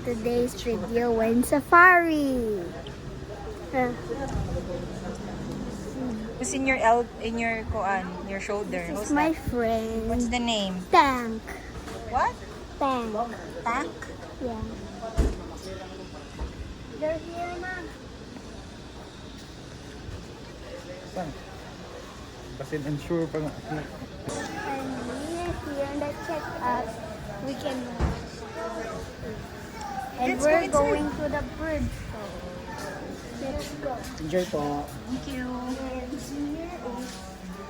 today's video in safari. Who's in your your shoulder? This Who's is my that? friend. What's the name? Tank. What? Tank. Tank? Yeah. They're here na. Saan? Basin unsure pa nga. And we're here in the check-up. We can and Let's we're go going to the bird show. Let's go. Enjoy po. Thank you. And here is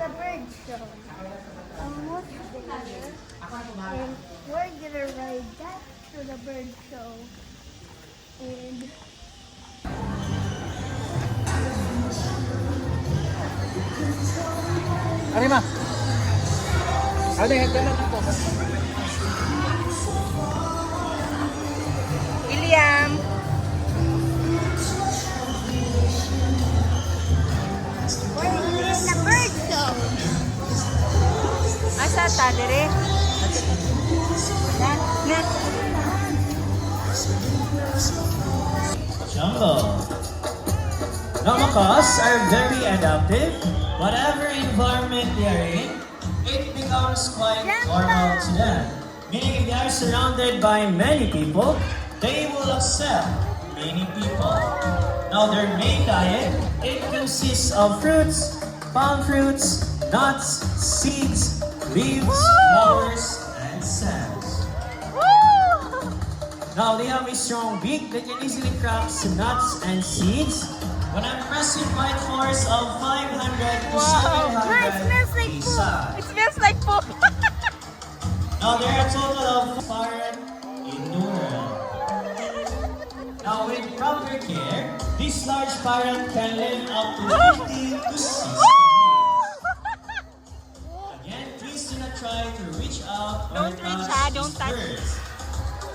the bird show. Almost there. And we're gonna ride that to the bird show. And Arima! Ano yung dalan ako? William! we're in the bird show. Asa ta, dire? Na? Jungle. Namacas are very adaptive. Whatever environment they are in, it becomes quite normal to them. Meaning if they are surrounded by many people, they will accept many people. Now their main diet, it consists of fruits, palm fruits, nuts, seeds, leaves, flowers, and sands. Now they have a strong beak that can easily crack some nuts and seeds. When I'm pressing by force of 500 to Wow. 700 It smells like poop. pisa. It smells like poop. Now there are a total of 5 Indura. Now with proper care, this large parrot can live up to 50 to 60 years. Again, please do not try to reach out or Don't reach, touch don't these touch. birds.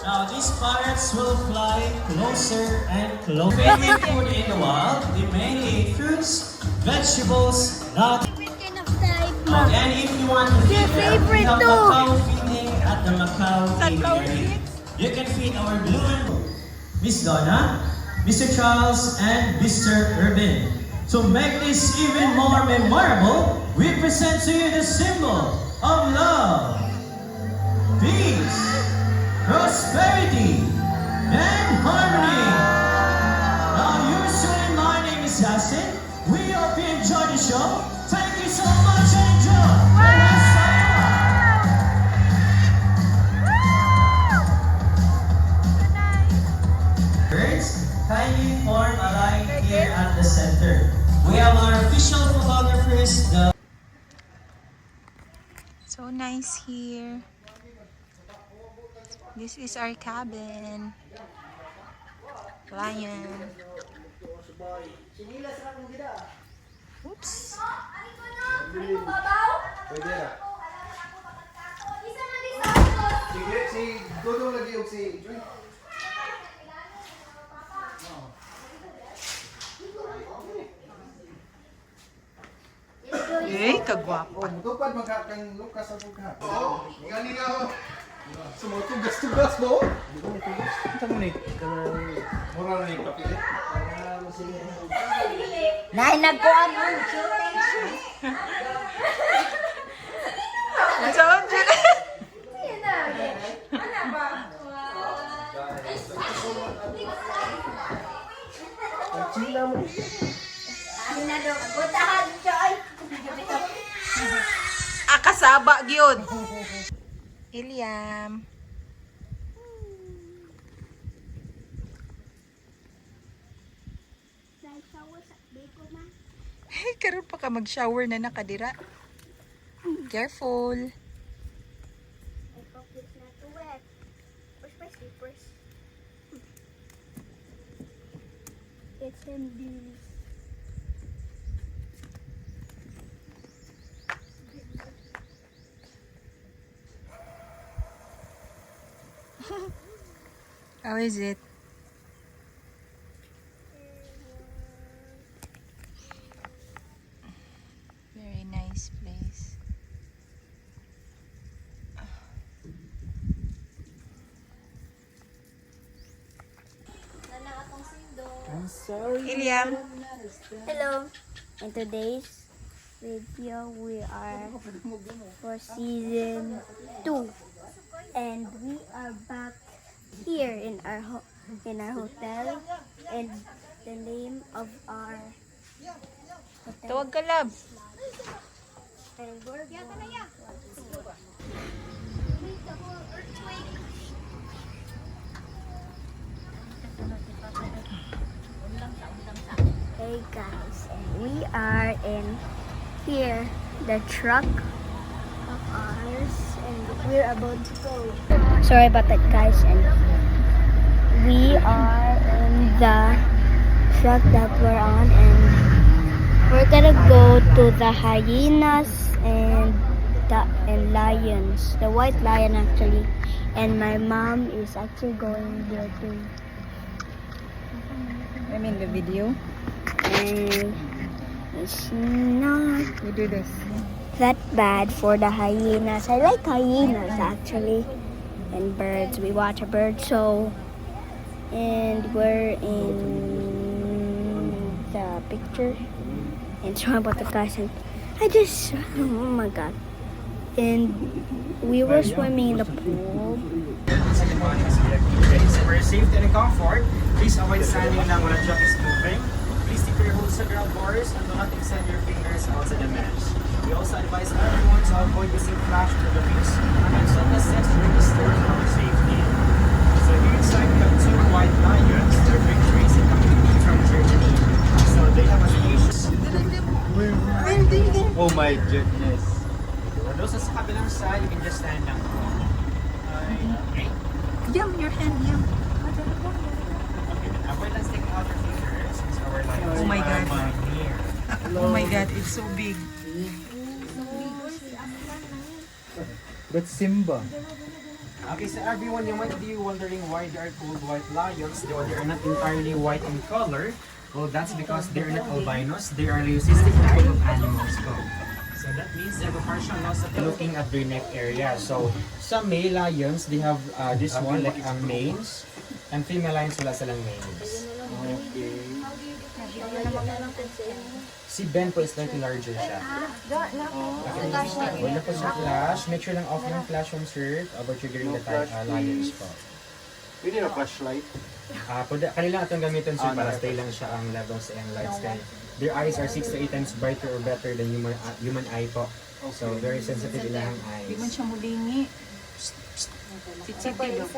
Now these parrots will fly closer and closer. Favorite food in the wild, they mainly eat fruits, vegetables, nuts. Favorite kind of type, Ma. And if you want to feed them, we favorite have too. Macau feeding at the Macau Sunflower Aviary. seeds? You can feed our blue and blue. Miss Donna, Mr. Charles, and Mr. Urban. To make this even more memorable, we present to you the symbol of love, peace, prosperity, and harmony. Now, usually my name is Hassan. We hope you enjoy the show. Thank you so much and enjoy. Birds kindly form a line here at the center. We have our official photographers, the So nice here. This is our cabin. Lion. Oops. Pwede na. Sige, si Dodo lagi yung si Joy. Eh, kagwapo. Tupad magkakang Lucas sa pagka. Oo, gani nga ako. Sumutugas-tugas mo. Di ko nitugas. Ito mo ni. Mura na yung kapilit. Nay, nagkuhan mo. Saan dyan? China mo. Kasaba gyud. Iliam. Karon pa ka mag-shower na nakadira. Careful. It's in these. How is it? Very nice place. Iliam. Hello. In today's video, we are for season 2, and we are back here in our hotel, and the name of our hotel. Tawag ka, love. And we're going. Hey guys, and we are in here, the truck of ours, and we're about to go. Sorry about that, guys, and we are in the truck that we're on, and we're gonna go to the hyenas and lions, the white lion actually, and my mom is actually going there too. I mean the video. And it's not We do this. that bad for the hyenas. I like hyenas actually, and birds. We watch a bird show, and we're in the picture. And sorry about the guys. And oh my god. And we were swimming in the pool. For safety and comfort, please avoid standing lang when the truck is moving. Please keep your holds to ground bars and do not extend your fingers outside the mesh. We also advise everyone to avoid using flash to the wrist and install the sets to register for safety. So here inside we have two white lions. They're big trees and coming from Germany. So they have a station. Oh my goodness. For those sa kabilang side, you can just stand lang. Yum, your hand, yum. Okay, then avoid us taking out your fingers since our lions Oh my are God. near. Oh my god, it's so big. That's Simba. Okay, so everyone, you might be wondering why they are called white lions, though they are not entirely white in color. Well, that's because they are not albinos. They are leucistic type of animals. So that means they have a partial loss of looking at their neck area. So some male lions, they have this one like manes, and female lions wala silang manes. Okay. Si Ben po is slightly larger siya. Wala po sa flash. Make sure lang off yung flash yung shirt about triggering the lions po. We need a flashlight. Kanila itong gamitin sir para stay lang siya ang level sa yung lights. Kaya their eyes are 6 to 8 times brighter or better than human eye po. So very sensitive ilang Di man eyes. siya mulingi. Sitsiti do.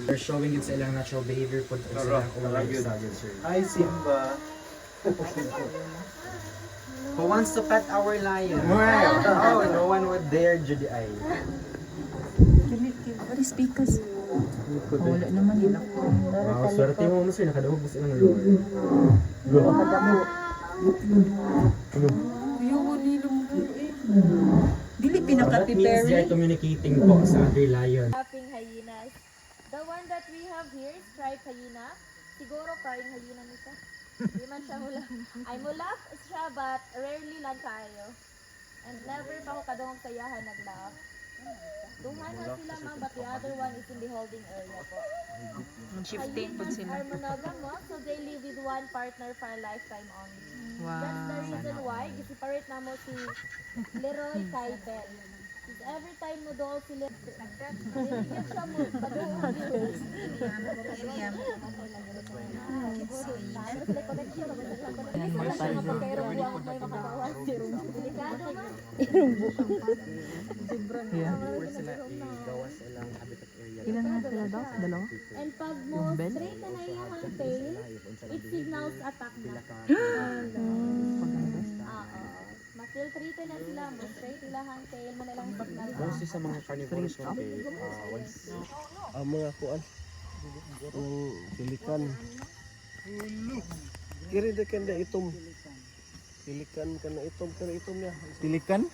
They're showing it sa ilang natural behavior po sa ilang oral studies sir. Hi, Simba. Who wants to pet our lion? Oh, no one would dare Judy eye. What is speakers? Wala naman yun ako. Wow, swerte mo sir, nakadahog mo silang roar. Dili That means pinaka-prepare. they are communicating po sa other lion. Trapping hyenas. The one that we have here is striped hyena. Siguro karing hyena nito. Di man siya mula. Ay mulaf siya but rarely lang kayo. And never pa ako kadungog sayahan nag-laugh. Duhan na sila ma'am but the other one is in the holding area po. Shifting po Hyenas sila. are monogamous so they live with one partner for a lifetime only. That's the Wow. reason why gisiparate na mo si Leroy kay Ben. Because every time mo doon si Leroy, hindi siya mo paduhon. Ilan na sila daw? Dalawa? And pag mo straight na iyang tail, it signals attack na. Ma-filtrate na sila, mo straight ilang tail, mo nilang signal na. Mostly sa mga carnivores ko, Ang mga kuan. Ang pilikan. Kiri de kanda itom. Pilikan kana itom kana itom niya. Pilikan?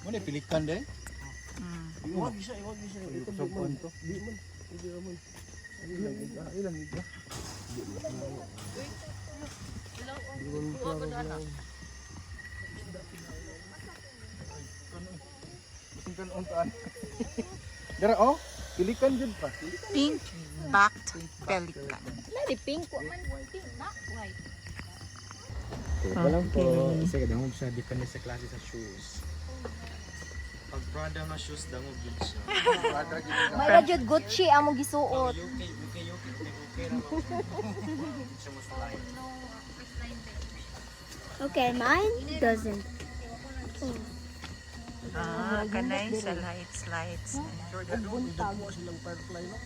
Mana pilikan deh? Iwag siya. Itom di man to. Di man. Di man. Ilang iga. Kan untaan. Dara oh. Pilikan jud pa. Pink-backed pelican. Lari pink, wa man pink na white. Walang po. Kasi dangog siya, depende sa klase sa shoes. Pag Prada nga shoes, dangog yun siya. May ra jud Gucci amo gisuot. Okay, mine doesn't. Ah, kanay sa lights. Silang firefly no.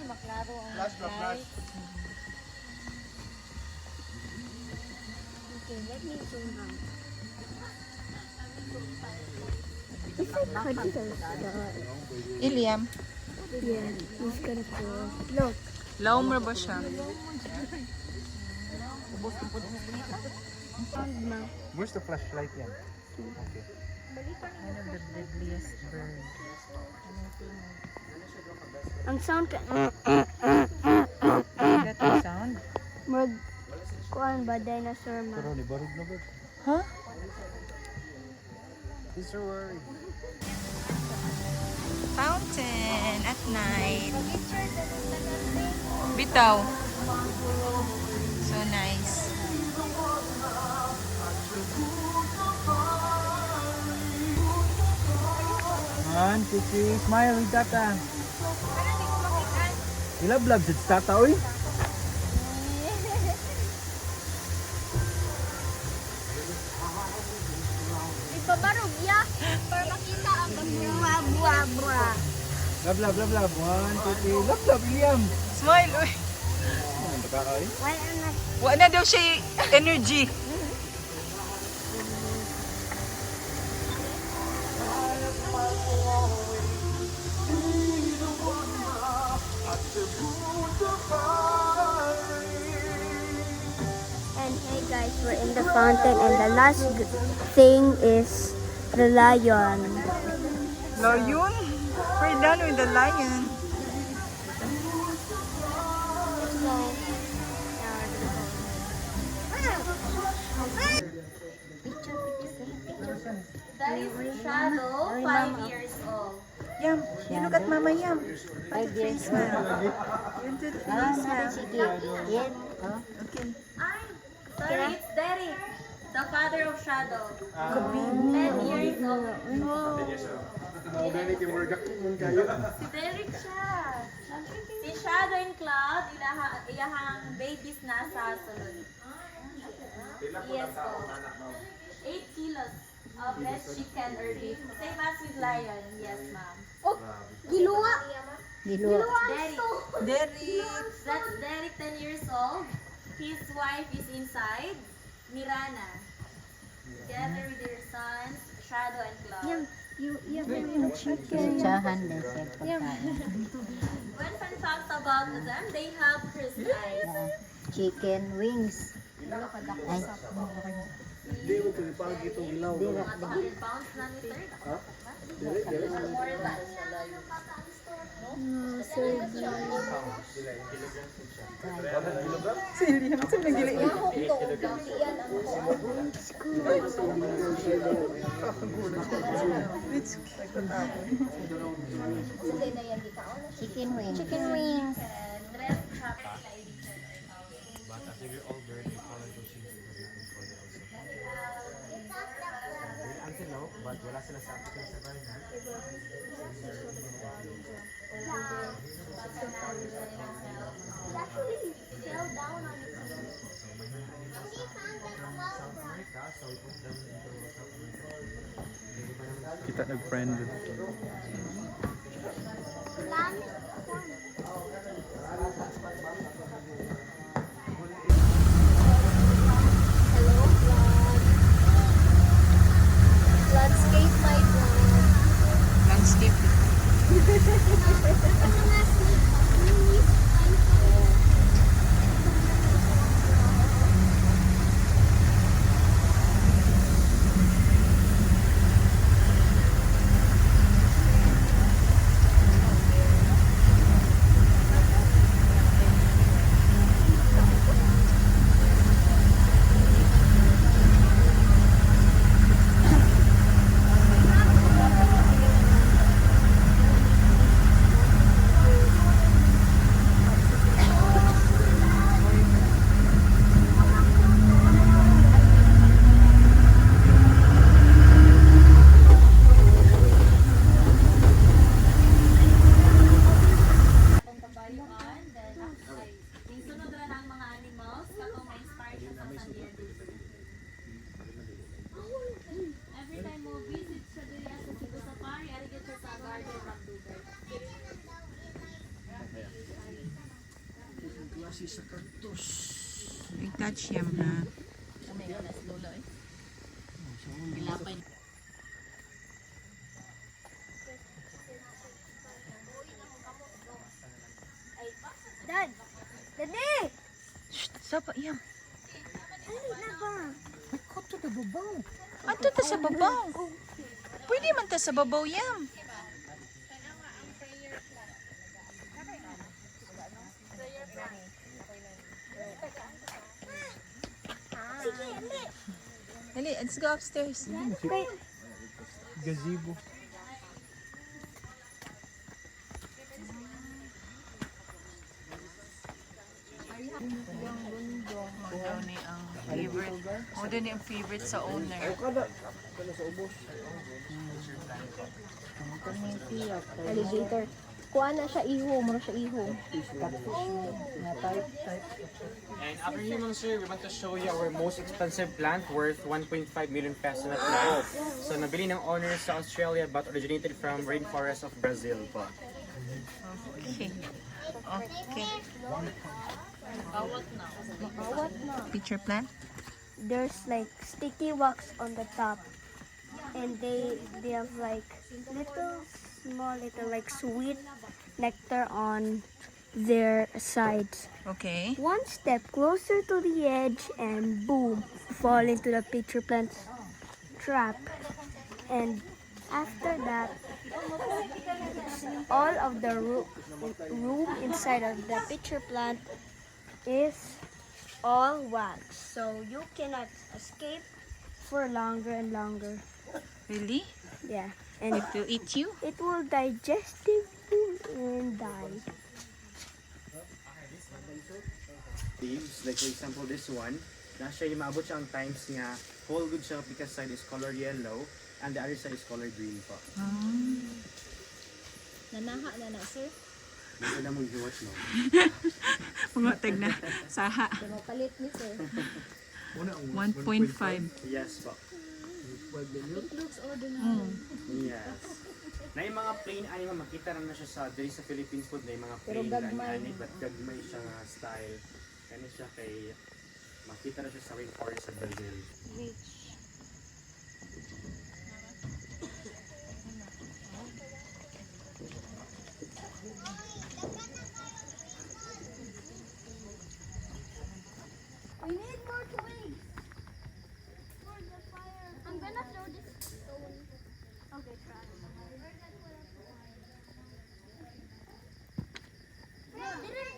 Maklaro ang Flash. Okay, let me zoom out. It's like Adidas. Iliam, Yeah, he's gonna go. Look. lawmer ba siya? Where's the flashlight yan? One of the deadliest bird. Ang sound ka. That the sound? Mag kuan ba dinosaur man? Pero ni barug na ba? Huh? Sister worry. Fountain at night. Bitaw. So nice. Man, Kiki, smile with tata. Ilab-lab sa tata, oy. Ipabarog ya para makita ang bra. Lab-lab. Man, Kiki, lab-lab, Iliam. Smile, uy. Wala na. Wala na daw siya energy. And hey guys, we're in the fountain and the last thing is the lion. Lion? We're done with the lion. That is Shadow, 5 years old. Yum. You look at Mama Yum. 5 years now. You did the face now. Okay. Sorry, it's Derek, the father of Shadow. 10 years old. Si Derek siya. Si Shadow and Cloud, iyahang babies na sa sulod. Yes po. 8 kilos of breast chicken or beef. Same as with lion. Yes, ma'am. Oh, giluwa. Derek. Derek. That's Derek, 10 years old. His wife is inside, Mirana. Together with their sons, Shadow and Cloud. You chicken. One fun fact about them, they have crystal eyes. Chicken wings. Di mo tulipag itong ilaw. Mga 200 pounds na ni sir. More than. Sili, masam nang dili. Chicken wings. Chicken wings. Dress chocolate. But wala sila sa African Savanna. Kita nag-friend. Landscape my Landscape. sa kantos. Nag-touch yam ha. Dad! Daddy! Shh, sapa yam. Ano na ba? Anto ta sa babaw. Pwede man ta sa babaw yam. Sige, hindi. Dali, let's go upstairs. Wait. Gazebo. Mo daw ni ang favorite. Mo daw ni ang favorite sa owner. Kada sa ubos. Alligator. Kuha na siya iho, mura siya iho. And after human sir, we want to show you our most expensive plant worth 1.5 million pesos na plant. So nabili ng owner sa Australia but originated from rainforest of Brazil po. Okay. Okay. What na? Picture plant? There's like sticky wax on the top. And they have like little like sweet nectar on their sides. Okay. One step closer to the edge and boom, fall into the pitcher plant's trap. And after that, all of the room inside of the pitcher plant is all wax. So you cannot escape for longer and longer. Really? Yeah. And It will eat you? it will digest you and die. Leaves, like for example this one, na siya yung maabot siya ang times nga whole good siya because side is color yellow and the other side is color green po. Nanaha na na, sir. Dito na mong hiwat no. Pumatag na. Saha. Mapalit ni sir. 1.5. Yes po. It looks ordinary. Yes. Na yung mga plain animal, makita rin na siya sa diri sa Philippines food na yung mga Pero plain gagmay. ani but gagmay siya nga style. Kani siya kay makita na siya sa rainforest sa Brazil. Rich. We need more twigs for the fire. I'm gonna throw this stone. Okay, try. No, didn't